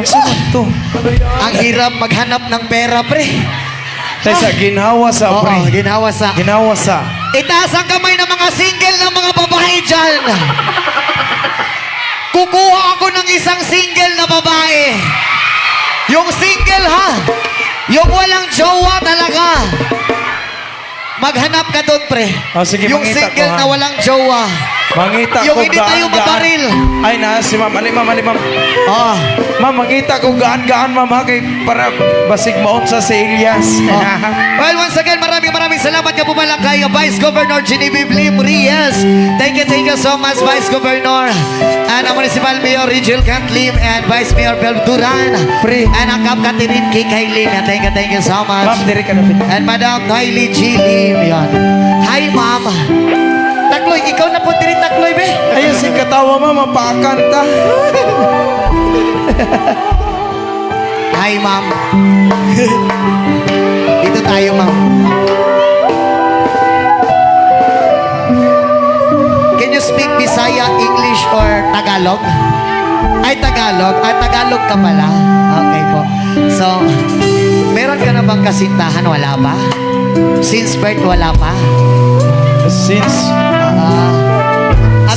Saan to? Ang hirap maghanap ng pera, pre. Tayo sa ginhawa sa Oo, pre. ginawa sa... Ginawa sa. Itaas ang kamay ng mga single ng mga babae dyan. Kukuha ako ng isang single na babae. Yung single, ha? Yung walang jowa talaga. Maghanap ka doon, pre. Sige, yung mangita single ko, ha? na walang jowa. Mangita Yung ko hindi tayo mabaril. Ay na, si ma'am. Ali ma'am. Oh. Ma'am, mangita ko gaan-gaan ma'am ha. Kay para basig maon sa Elias. Well, once again, maraming salamat ka po pala kay Vice Governor Genevieve Lim Reyes. Thank you so much, Vice Governor. And ang Municipal Mayor Rigel Cant Lim and Vice Mayor Bel Duran. Pre. And ang Kap Catherine K. Kay Lim. And thank you so much. Ma'am, diri ka na pin. And Madam Kylie G. Lim. Yan. Hi, Ma'am. Takloy, ikaw na po diri Takloy, be. Ayun si katawa ma'am, mapakanta. Hi, Ma'am. Dito tayo, Ma'am. Can you speak Bisaya, English, or Tagalog? Ay, Tagalog. Ay, Tagalog ka pala. Okay po. So, meron ka na bang kasintahan? Wala pa? Since birth, wala pa? Since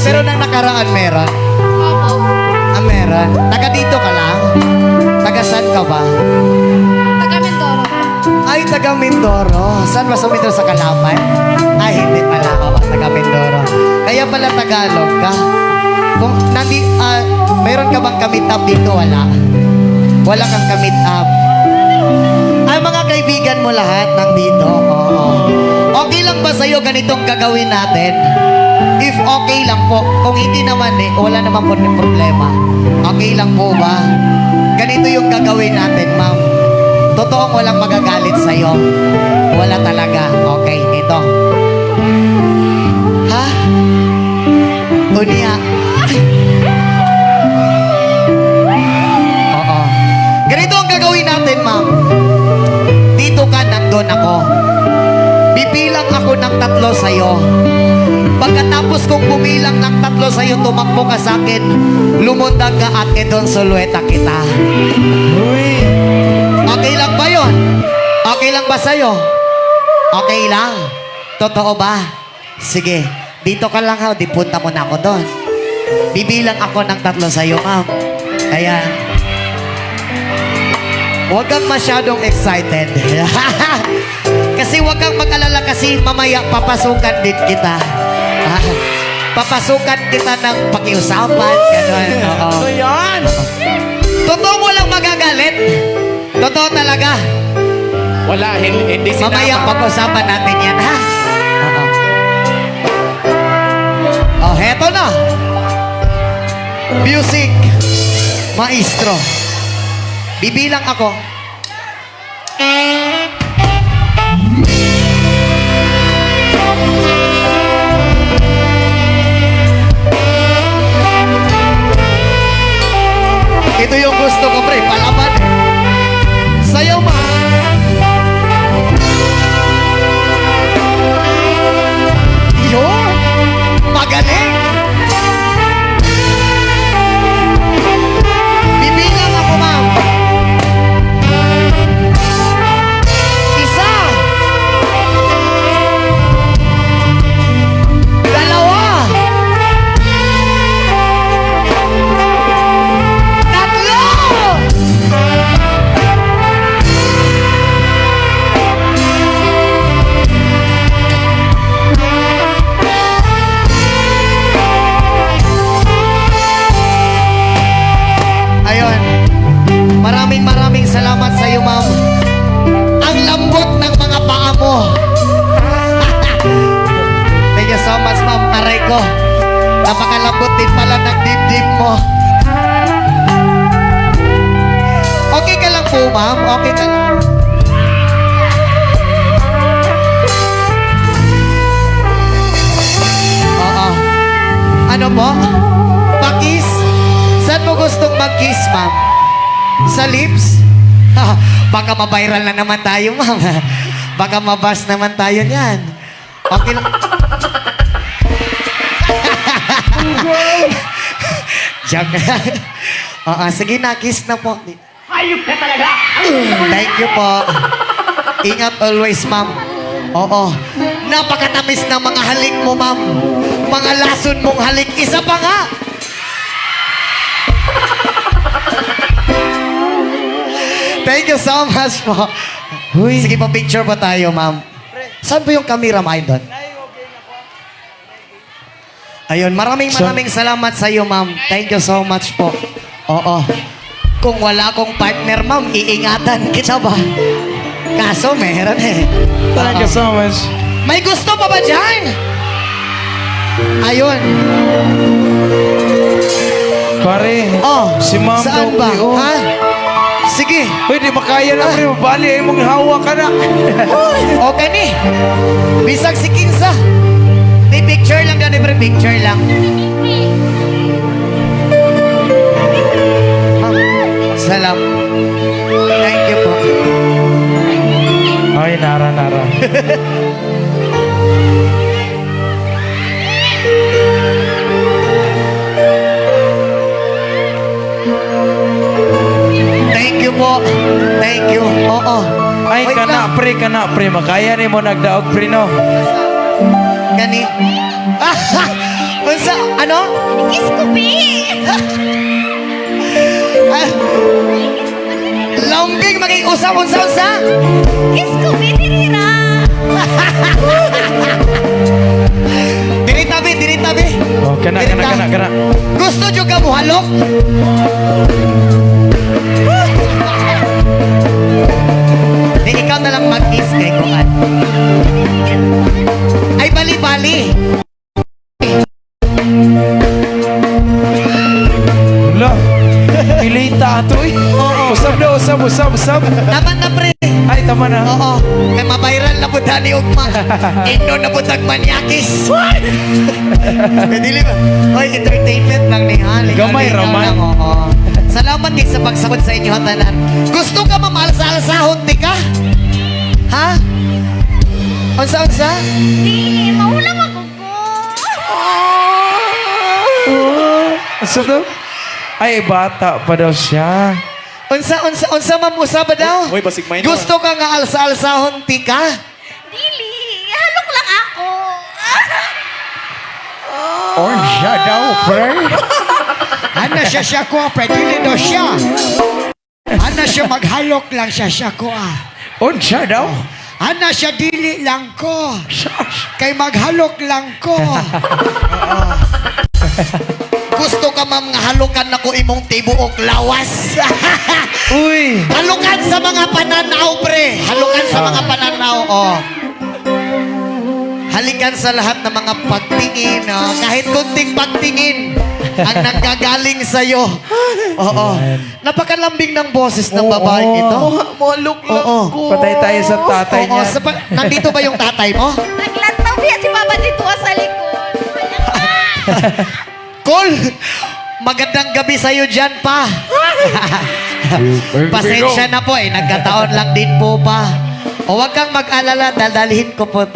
Pero nang nakaraan meron? Meron. Taga dito ka lang? Taga saan ka ba? Taga Mindoro. Ay, taga Mindoro. Saan ba sa Mindoro? Sa Kalapan? Ay, hindi pala ako. Taga Mindoro. Kaya pala Tagalog ka. Kung meron ka bang kamit up dito? Wala. Wala kang kamit up. Ay, mga kaibigan mo lahat nandito. Oo. Okay lang ba sa'yo ganitong gagawin natin? If okay lang po. Kung hindi naman wala naman po ng problema. Okay lang po ba? Ganito yung gagawin natin, ma'am. Totoong walang magagalit sa'yo. Wala talaga. Okay, ito. Ha? Unya. Oo. Ganito ang gagawin natin, ma'am. Dito ka, nandun ako. Bibilang ako ng 3 sa'yo. Pagkatapos kong bumilang ng 3 sa'yo, tumakbo ka sa akin, lumundag ka at edon sulueta kita. Uy. Okay lang ba yun? Okay lang ba sa'yo? Okay lang? Totoo ba? Sige, dito ka lang ha, di punta mo na ako doon. Bibilang ako ng 3 sa'yo, ma'am. Ayan. Huwag kang masyadong excited. Kasi huwag kang mag-alala kasi mamaya papasukan din kita. Papasukan kita ng pakiusapan. Ganon. Oo. Ano yan? Totoo mo lang magagalit. Totoo talaga. Wala, hindi Mamaya pag-usapan natin yan, ha? Oo. Oh, heto na. Music. Maestro. Bibilang ako. Ito yung gusto ko, pre. Palaban. Sayaw, ma. Yun. Magaling. Bibilang ako, ma'am. 1, 2, 3. Maraming salamat sa iyo, ma'am. Ang lambot ng mga paa mo. Thank you so much, ma'am. Aray ko. Napakalambot din pala ng dibdib mo. Okay ka lang po, ma'am? Okay ka lang. Oo. Ano po? Pakis? Saan mo gustong mag-kiss, ma'am? Sa lips? Baka ma-viral na naman tayo, ma'am. Baka mabas naman tayo niyan. Okay lang. Joke. Sige na, kiss na po. Hayop ka talaga! Thank you po. Ingat always, ma'am. Oo. Napakatamis ng mga halik mo, ma'am. Mga lason mong halik. Isa pa nga. Thank you so much po. Uy. Sige po, picture pa tayo, ma'am. Saan po yung camera, ma'am, doon? Ayun, maraming salamat sa iyo, ma'am. Thank you so much po. Oo. Kung wala akong partner, ma'am, iingatan kita ba? Kaso, meron eh. Thank you so much. May gusto pa ba dyan? Ayun. Pare, Oh, si Ma'am saan daw, ba? oh. Ha? Sige. Uy, di makaya na pre. Bali, ay mong hawa ka na. Okay ni. Bisag si Kinsa. May picture lang yan, pre. Picture lang. Ma'am, salam. Thank you po. Ay, nara. Thank you po. Thank you. Oo. Ay, Wait lang. kana pre. Makaya ni mo nagdaog pre, no? Gani. Unsa? Ano? Kiss ko, be! Ah, Lambing maging usap. Unsa? Kiss ko, be! Dirira! Diri tabi. Oh, kana. Gusto nyo ka muhalok? Di ikaw na lang mag-kiss kay Kuan. Ay, bali-bali. Wala. Pilita ato eh. Oo. Usab. Naman na, pre. Ay, tama na. Oo. Kay mabayral na po dani ugma. Indo na po tagmanyakis. Dili ba? Hoy, entertainment lang ni Hali. Gamay, Roman. Oo. Salamat kay sa pagsabot sa inyo tanan. Gusto ka mamalsa-alsahon di ka? Ha? Unsa? Di, maulam ako ko! Asa to? Ay, bata pa daw siya. Unsa mamusa ba daw? Hoy, basig may na. Gusto ka nga alsa-alsahon ti ka? Dili, halok lang ako! Orange siya daw, pre. Ano siya ko, pre? Dili daw siya. Ano siya maghalok lang siya ko Orange siya daw. Ano siya dili lang ko. Kay maghalok lang ko. Gusto ka ma'am nga halukan na ko imong tibuok lawas. Uy. Halukan sa mga pananaw, pre. Halukan sa mga pananaw, oh. Halikan sa lahat ng mga pagtingin, oh. Kahit kunting pagtingin ang nanggagaling sa'yo. Oo. Napakalambing ng boses ng babaeng ito. Maluk lang Oo. ko. Patay tayo sa tatay Oo, niya. nandito ba yung tatay mo? Naglantaw niya si Papa dito sa likod. Col! Magandang gabi sa'yo dyan pa. Pasensya na po eh. Nagkataon lang din po pa. O wag kang mag-alala. Dadalhin ko po.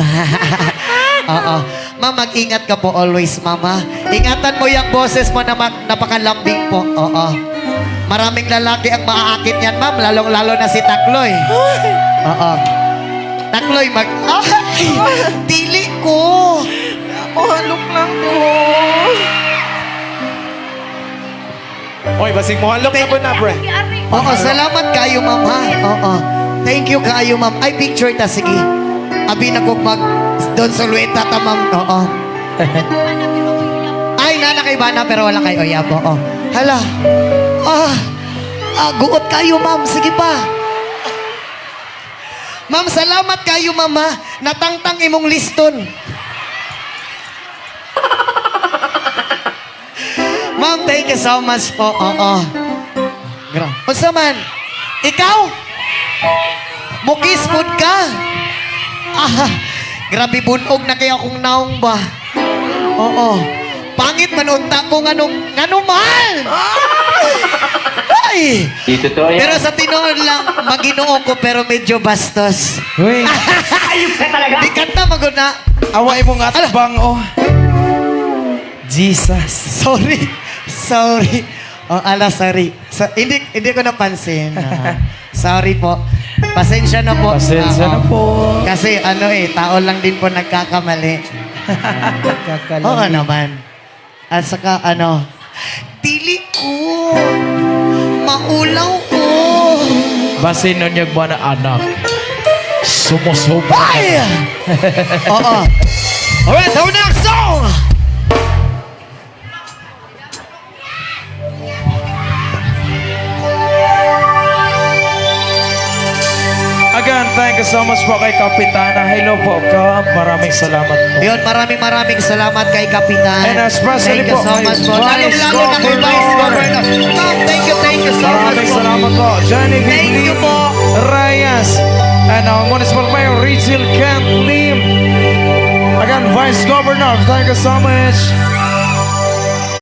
Oo. Ma'am, mag-ingat ka po always, mama. Ingatan mo yung boses mo na napakalambing po. Oo. Maraming lalaki ang maaakit yan, ma'am. Lalong-lalo na si Takloy. Oo. Takloy, Ay! Dili ko! Maluk lang ko. Hoy, basig mo halok na po na, pre. Oo, salamat kayo, ma'am, ha? Oo. Thank you kayo, ma'am. Ay, picture ta, sige. Abi na ko doon sa luweta ta, ma'am. Oo. Ay, nana kay Bana, pero wala kay Oyab. Oo. Hala. Guot kayo, ma'am. Sige pa. Ma'am, salamat kayo, ma'am, ha? Natangtang imong liston. Ma'am, thank you so much po. Oo. Unsa man? Ikaw? Mukis food ka? Grabe bunog na kaya kung naong ba? Oo. Pangit man unta ko nga mahal! Ay! Di totoo yan. Pero sa tinood lang, Maginoo ko pero medyo bastos. Uy. Hayop ka talaga! Di kanta maguna. Away mo nga atbang, oh. Jesus. Sorry. sorry. Oh, sorry. Hindi ko napansin. Sorry po. Pasensya na po. Pasensya na po. Kasi tao lang din po nagkakamali. Oo naman. At saka dili ko. Maulaw ko. Basin nun yung buwan na anak. Sumusobra. Ay! Oo. Alright, so next song! Again, thank you so much po kay Kapitana. Hello po, Kap. Maraming salamat po. Yun, maraming salamat kay Kapitan. And especially thank you po so kay much po. Vice Lalong-lalo na kay Vice Governor. Governor. Ma'am, thank you so much Maraming po. salamat po. Genevieve Thank you Lim po. Reyes. And Municipal Mayor Rizal Kent Lim. Again, Vice Governor, thank you so much.